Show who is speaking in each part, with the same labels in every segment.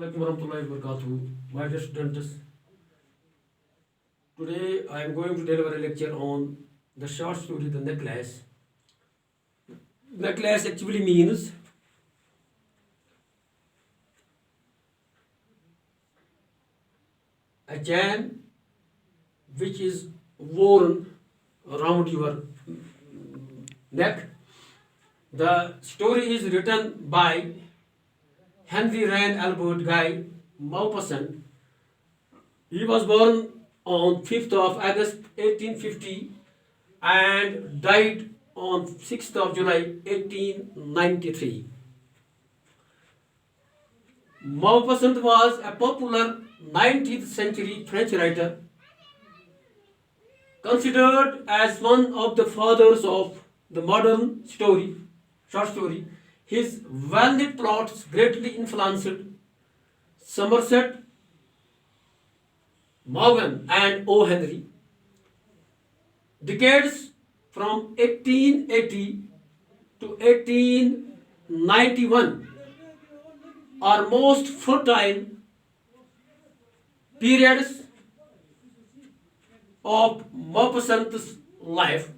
Speaker 1: Alaikum warahmatullahi wabarakatuh. My dear students, today I am going to deliver a lecture on the short story The Necklace. Necklace actually means a chain which is worn around your neck. The story is written by Henry Rand Albert Guy Maupassant. He was born on 5th of August 1850 and died on 6th of July 1893. Maupassant was a popular 19th century French writer, considered as one of the fathers of the modern short story. His well-knit plots greatly influenced Somerset Maugham and O. Henry. Decades from 1880 to 1891 are most fertile periods of Maupassant's life.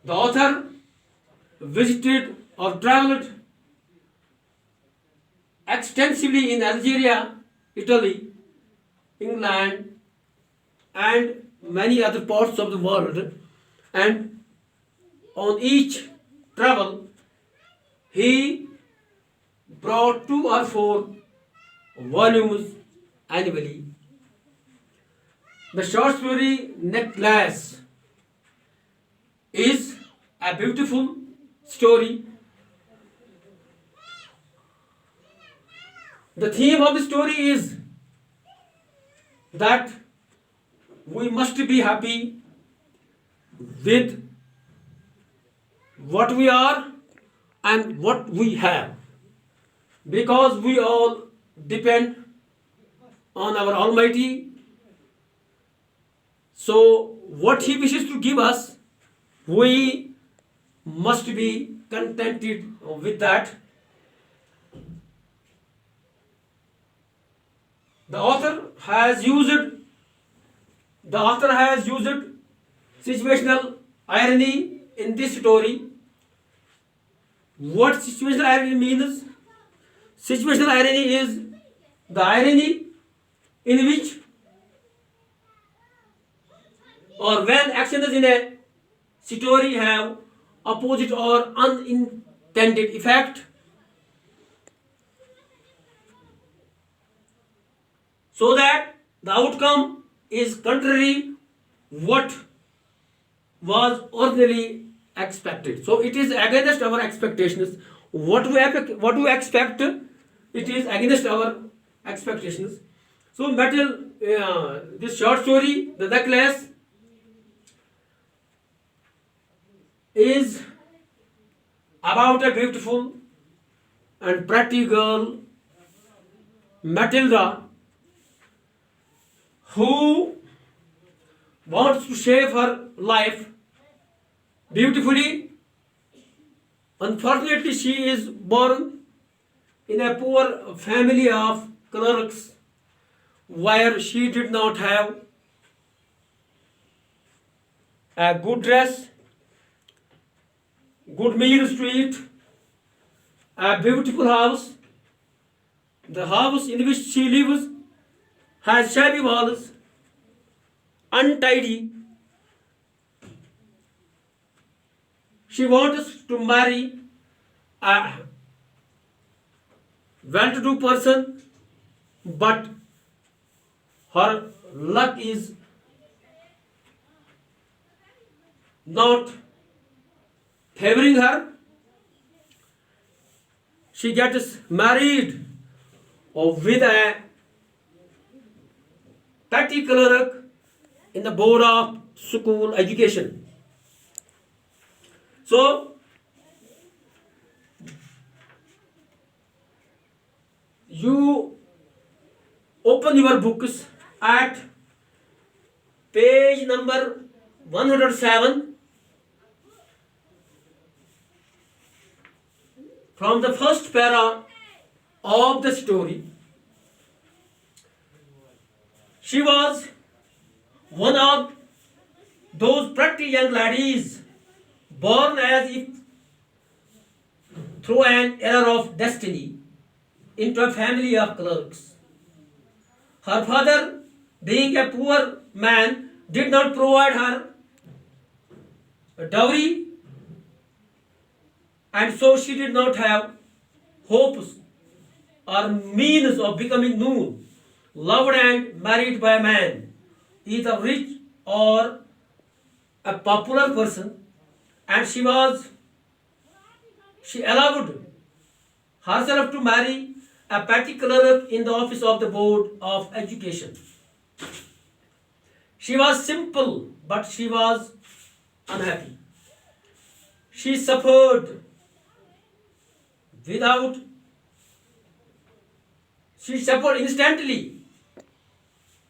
Speaker 1: The author visited or traveled extensively in Algeria, Italy, England, and many other parts of the world, and on each travel he brought 2 or 4 volumes annually. The short story Necklace is a beautiful story. The theme of the story is that we must be happy with what we are and what we have, because we all depend on our Almighty. So, what He wishes to give us, we must be contented with that. The author has used situational irony in this story. What situational irony means? Situational irony is the irony in which or when actions in a story have opposite or unintended effect, so that the outcome is contrary what was originally expected. So it is against our expectations. What we expect, it is against our expectations. So this short story, The Necklace, is about a beautiful and pretty girl, Matilda, who wants to shape her life beautifully. Unfortunately, she is born in a poor family of clerks, where she did not have a good dress, good meals to eat, a beautiful house. The house in which she lives has shabby walls, untidy. She wants to marry a well-to-do person, but her luck is not favoring her. She gets married with a petty clerk in the board of school education. So, you open your books at page number 107. From the first para of the story, she was one of those pretty young ladies born as if through an error of destiny into a family of clerks. Her father, being a poor man, did not provide her a dowry, and so she did not have hopes or means of becoming known, loved, and married by a man, either rich or a popular person, and she allowed herself to marry a petty clerk in the office of the Board of Education. She was simple, but she was unhappy. She suffered without, she suffered instantly.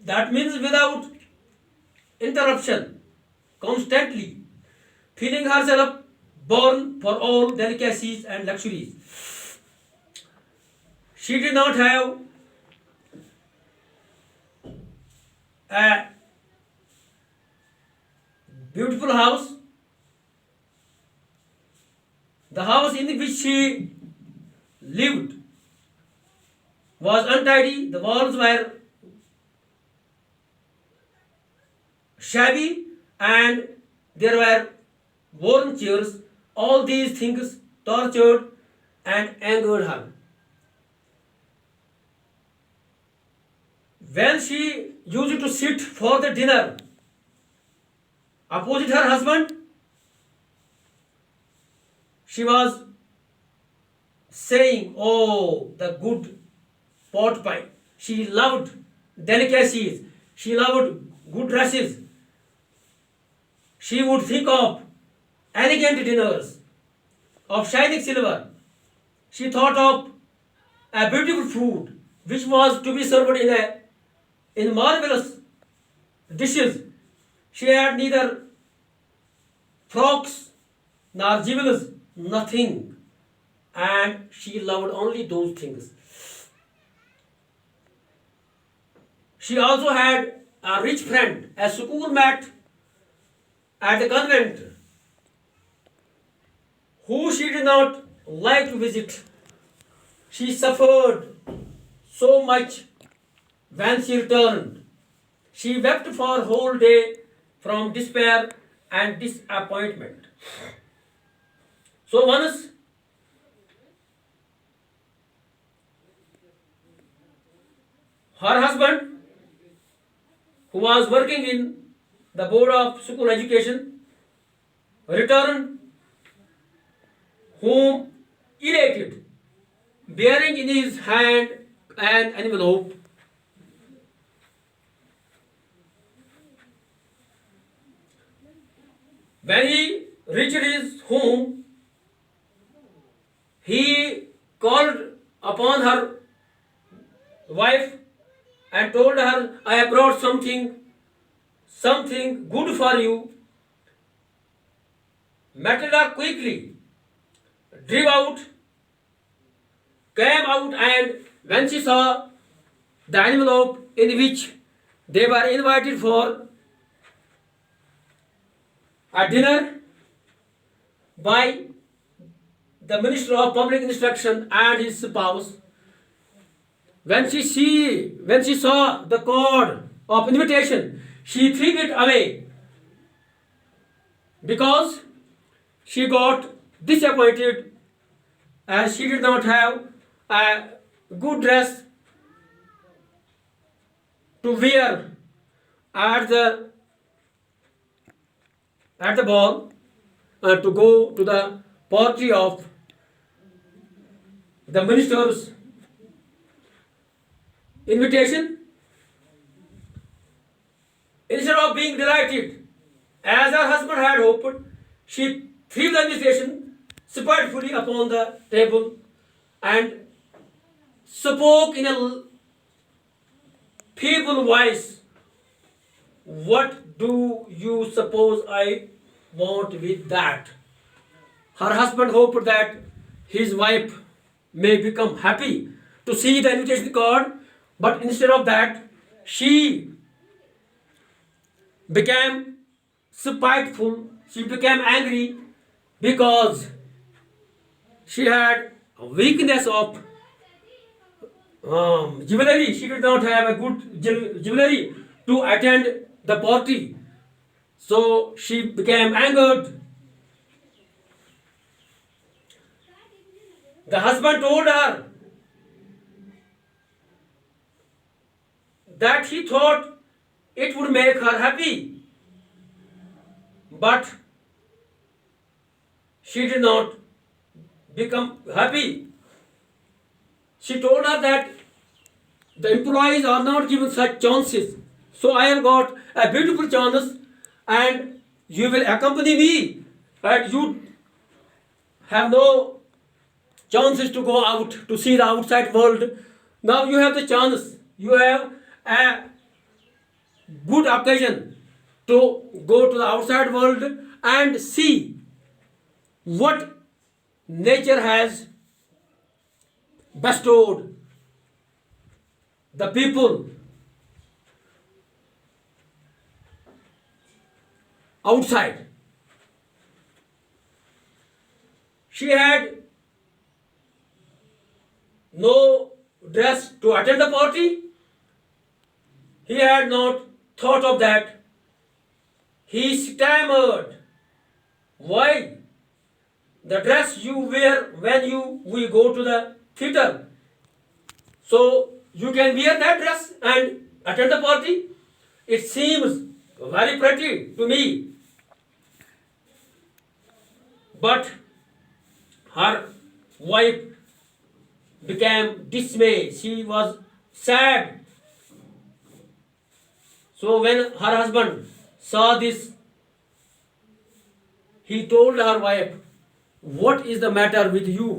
Speaker 1: That means without interruption, constantly, feeling herself born for all delicacies and luxuries. She did not have a beautiful house. The house in which she lived was untidy, the walls were shabby, and there were worn chairs. All these things tortured and angered her. When she used to sit for the dinner opposite her husband, she was saying, "Oh, the good pot pie." She loved delicacies. She loved good dresses. She would think of elegant dinners of shining silver. She thought of a beautiful food which was to be served in marvelous dishes. She had neither frocks nor jewels, nothing, and she loved only those things. She also had a rich friend, a schoolmate at the convent, who she did not like to visit. She suffered so much when she returned. She wept for a whole day from despair and disappointment. So once her husband, who was working in the Board of School Education, returned home elated, bearing in his hand an envelope. When he reached his home, he called upon her wife and told her, "I have brought something good for you." Matilda quickly drew out, came out, and when she saw the envelope in which they were invited for a dinner by the Minister of Public Instruction and his spouse, when she saw the card of invitation, she threw it away because she got disappointed as she did not have a good dress to wear at the ball, to go to the party of the minister's invitation. Instead of being delighted, as her husband had hoped, she threw the invitation spitefully upon the table and spoke in a feeble voice, "What do you suppose I want with that?" Her husband hoped that his wife may become happy to see the invitation card, but instead of that, she became spiteful, she became angry because she had a weakness of jewelry. She did not have a good jewelry to attend the party. So she became angered. The husband told her that he thought it would make her happy, but she did not become happy. She told her that the employees are not given such chances. So I have got a beautiful chance and you will accompany me. And you have no chances to go out to see the outside world. Now you have the chance. You have a good occasion to go to the outside world and see what nature has bestowed the people outside. She had no dress to attend the party. He had not thought of that. He stammered. Why? The dress you wear when we go to the theater. So you can wear that dress and attend the party. It seems very pretty to me. But her wife became dismayed. She was sad. So when her husband saw this, he told her wife, "What is the matter with you?